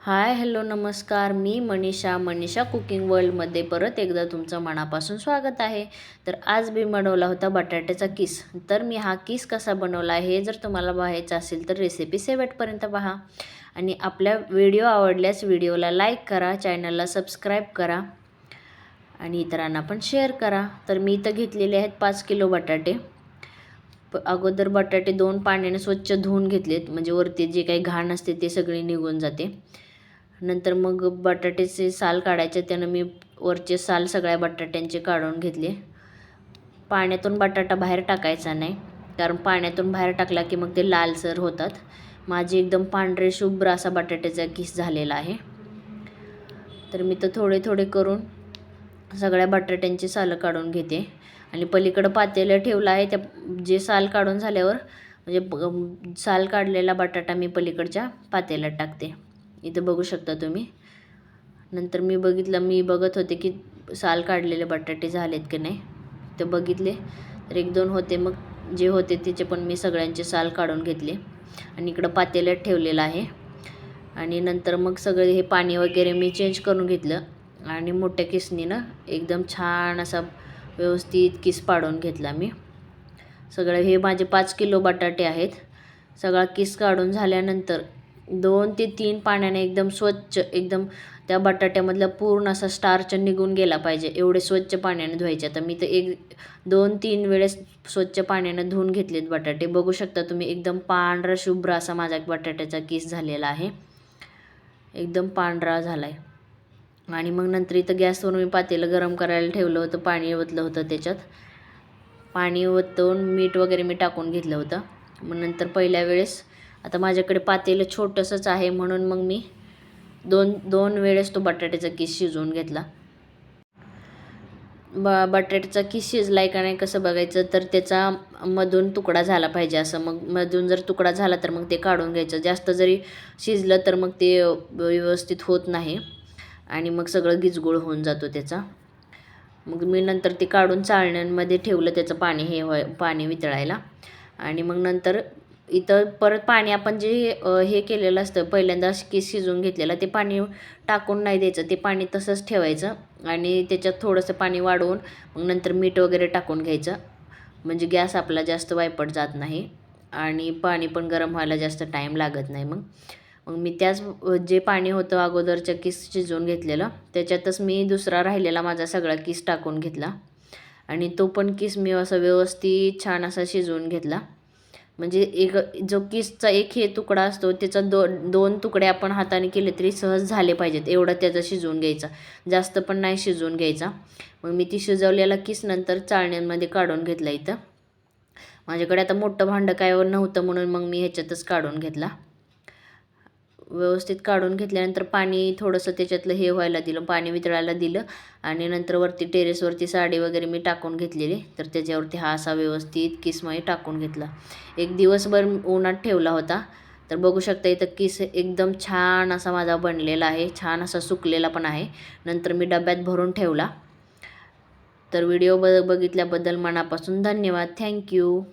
Hi hello नमस्कार, मी Manisha cooking वर्ल्डमध्ये परत एकदा तुमचं मनापासून स्वागत आहे. तर आज मी बनवला होता बटाट्याचा किस. तर मी हा किस कसा बनवला हे जर तुम्हाला पाहायचं असेल तर रेसिपी शेवटपर्यंत पहा. आणि आपल्या व्हिडिओ आवडल्यास व्हिडिओला लाईक करा, चॅनलला सबस्क्राईब करा आणि इतरांना पण शेअर करा. तर मी इथं घेतलेले आहेत 5 किलो बटाटे. अगोदर बटाटे 2 पाण्याने स्वच्छ धुवून घेतलेत, म्हणजे वरती जे काही घाण असते ते सगळे निघून जाते. नंतर मग बटाट्याचे साल काढायचे, त्यानं मी वरचे साल सगळ्या बटाट्यांचे काढून घेतले. पाण्यातून बटाटा बाहेर टाकायचा नाही, कारण पाण्यातून बाहेर टाकला की मग ते लालसर होतात. माझी एकदम पांढरे शुभ्र असा बटाट्याचा किस झालेला आहे. तर मी तर थोडे थोडे करून सगळ्या बटाट्यांची सालं काढून घेते आणि पलीकडं पातेलं ठेवलं आहे. त्या जे साल काढून झाल्यावर म्हणजे साल काढलेला बटाटा मी पलीकडच्या पातेल्यात टाकते. इथं बघू शकता तुम्ही. नंतर मी बघत होते की साल काढलेले बटाटे झालेत की नाही. ते बघितले तर 1-2 होते, मग जे होते तिचे पण मी सगळ्यांचे साल काढून घेतले आणि इकडं पातेल्यात ठेवलेलं आहे. आणि नंतर मग सगळे हे पाणी वगैरे मी चेंज करून घेतलं आणि मोठ्या किसनीनं एकदम छान असा व्यवस्थित किस पाडून घेतला मी. सगळं हे माझे 5 किलो बटाटे आहेत. सगळा किस काढून झाल्यानंतर 2 ते 3 पाण्याने एकदम स्वच्छ, एकदम त्या बटाट्यामधला पूर्ण असा स्टार्च निघून गेला पाहिजे एवढे स्वच्छ पाण्याने धुवायचे. तर मी तर 2-3 वेळेस स्वच्छ पाण्यानं धुवून घेतलेत बटाटे. बघू शकता तुम्ही, एकदम पांढरा शुभ्र असा माझा बटाट्याचा किस झालेला आहे. एकदम पांढरा झाला आहे. आणि मग नंतर इथं गॅसवर मी पातेलं गरम करायला ठेवलं होतं. पाणी ओतलं होतं, त्याच्यात पाणी ओतून मीठ वगैरे मी टाकून घेतलं होतं. मग नंतर पहिल्या वेळेस, आता माझ्याकडे पातेलं छोटंसंच आहे म्हणून मग मी दोन वेळेस तो बटाट्याचा किस शिजवून घेतला. बटाट्याचा किस शिजलाय का नाही कसं बघायचं, तर त्याचा मधून तुकडा झाला पाहिजे असं. मग मधून जर तुकडा झाला तर मग ते काढून घ्यायचं. जास्त जरी शिजलं तर मग ते व्यवस्थित होत नाही आणि मग सगळं गिजगुळ होऊन जातो त्याचा. मग मी नंतर ते काढून चाळण्यांमध्ये ठेवलं, त्याचं पाणी वितळायला. आणि मग नंतर इथं परत पाणी आपण जे हे केलेलं असतं, पहिल्यांदा किस शिजवून घेतलेलं, ते पाणी टाकून नाही द्यायचं. ते पाणी तसंच ठेवायचं आणि त्याच्यात थोडंसं पाणी वाढवून मग नंतर मीठ वगैरे टाकून घ्यायचं. म्हणजे गॅस आपला जास्त वायपट जात नाही आणि पाणी पण गरम व्हायला जास्त टाईम लागत नाही. मग मी जे पाणी होतं अगोदरच्या किस शिजवून घेतलेलं, त्याच्यातच मी दुसरा राहिलेला माझा सगळा किस टाकून घेतला आणि तो पण किस मी असा व्यवस्थित छान असा शिजवून घेतला. म्हणजे जो किसचा एक हे तुकडा असतो त्याचा 2 तुकडे आपण हाताने केले तरी सहज झाले पाहिजेत, एवढा त्याचा शिजवून घ्यायचा. जास्त पण नाही शिजवून घ्यायचा. मग मी ती शिजवलेला किस नंतर चाळण्यांमध्ये काढून घेतला. इथं माझ्याकडे आता मोठं भांडं काय नव्हतं म्हणून मग मी ह्याच्यातच काढून घेतला. व्यवस्थित काढून घेतल्यानंतर पाणी थोडंसं त्याच्यातलं हे व्हायला दिलं, पाणी वितळायला दिलं आणि नंतर वरती टेरेसवरती साडी वगैरे मी टाकून घेतलेली. तर त्याच्यावरती हा असा व्यवस्थित किसमध्ये टाकून घेतला. एक दिवसभर उन्हात ठेवला होता. तर बघू शकता इथं किस एकदम छान असा माझा बनलेला आहे, छान असा सुकलेला पण आहे. नंतर मी डब्यात भरून ठेवला. तर व्हिडिओ बघितल्याबद्दल मनापासून धन्यवाद. थँक्यू.